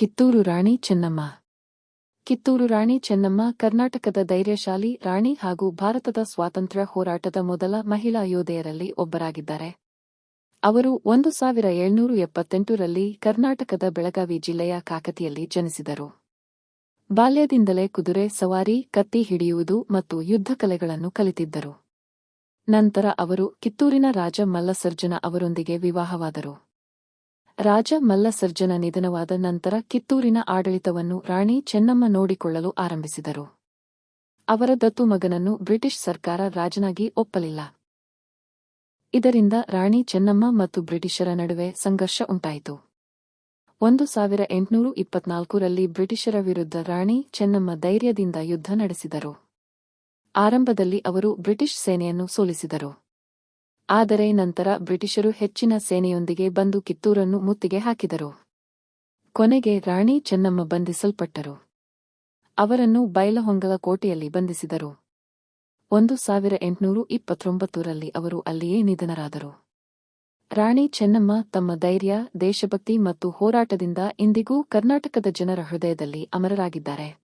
ಕಿತ್ತೂರು ರಾಣಿ ಚೆನ್ನಮ್ಮ. ಕಿತ್ತೂರು ರಾಣಿ ಚೆನ್ನಮ್ಮ ಕರ್ನಾಟಕದ ಧೈರ್ಯಶಾಲಿ ರಾಣಿ ಹಾಗೂ ಭಾರತದ ಸ್ವಾತಂತ್ರ್ಯ ಹೋರಾಟದ ಮೊದಲ ಮಹಿಳಾ ಯೋಧೆಯರಲ್ಲಿ ಒಬ್ಬರಾಗಿದ್ದಾರೆ. ಅವರು 1778ರಲ್ಲಿ ಕರ್ನಾಟಕದ ಬೆಳಗಾವಿ ಜಿಲ್ಲೆಯ ಕಾಕತಿಯಲ್ಲಿ ಜನಿಸಿದರು. ಬಾಲ್ಯದಿಂದಲೇ ಕುದುರೆ ಸವಾರಿ, ಕತ್ತಿ ಹಿಡಿಯುವುದು ಮತ್ತು ಯುದ್ಧಕಲೆಗಳನ್ನು ಕಲಿತಿದ್ದರು. ನಂತರ ಅವರು ಕಿತ್ತೂರಿನ ರಾಜ ಮಲ್ಲಸರ್ಜನ ಅವರೊಂದಿಗೆ ವಿವಾಹವಾದರು. ರಾಜ ಮಲ್ಲಸರ್ಜನ ನಿಧನವಾದ ನಂತರ ಕಿತ್ತೂರಿನ ಆಡಳಿತವನ್ನು ರಾಣಿ ಚೆನ್ನಮ್ಮ ನೋಡಿಕೊಳ್ಳಲು ಆರಂಭಿಸಿದರು. ಅವರ ದತ್ತು ಮಗನನ್ನು ಬ್ರಿಟಿಷ್ ಸರ್ಕಾರ ರಾಜನಾಗಿ ಒಪ್ಪಲಿಲ್ಲ. ಇದರಿಂದ ರಾಣಿ ಚೆನ್ನಮ್ಮ ಮತ್ತು ಬ್ರಿಟಿಷರ ನಡುವೆ ಸಂಘರ್ಷ ಉಂಟಾಯಿತು. 1824ರಲ್ಲಿ ಬ್ರಿಟಿಷರ ವಿರುದ್ಧ ರಾಣಿ ಚೆನ್ನಮ್ಮ ಧೈರ್ಯದಿಂದ ಯುದ್ಧ ನಡೆಸಿದರು. ಆರಂಭದಲ್ಲಿ ಅವರು ಬ್ರಿಟಿಷ್ ಸೇನೆಯನ್ನು ಸೋಲಿಸಿದರು. ಆದರೆ ನಂತರ ಬ್ರಿಟಿಷರು ಹೆಚ್ಚಿನ ಸೇನೆಯೊಂದಿಗೆ ಬಂದು ಕಿತ್ತೂರನ್ನು ಮುತ್ತಿಗೆ ಹಾಕಿದರು. ಕೊನೆಗೆ ರಾಣಿ ಚೆನ್ನಮ್ಮ ಬಂಧಿಸಲ್ಪಟ್ಟರು. ಅವರನ್ನು ಬೈಲಹೊಂಗಲ ಕೋಟೆಯಲ್ಲಿ ಬಂಧಿಸಿದರು. 1829ರಲ್ಲಿ ಅವರು ಅಲ್ಲಿಯೇ ನಿಧನರಾದರು. ರಾಣಿ ಚೆನ್ನಮ್ಮ ತಮ್ಮ ಧೈರ್ಯ, ದೇಶಭಕ್ತಿ ಮತ್ತು ಹೋರಾಟದಿಂದ ಇಂದಿಗೂ ಕರ್ನಾಟಕದ ಜನರ ಹೃದಯದಲ್ಲಿ ಅಮರರಾಗಿದ್ದಾರೆ.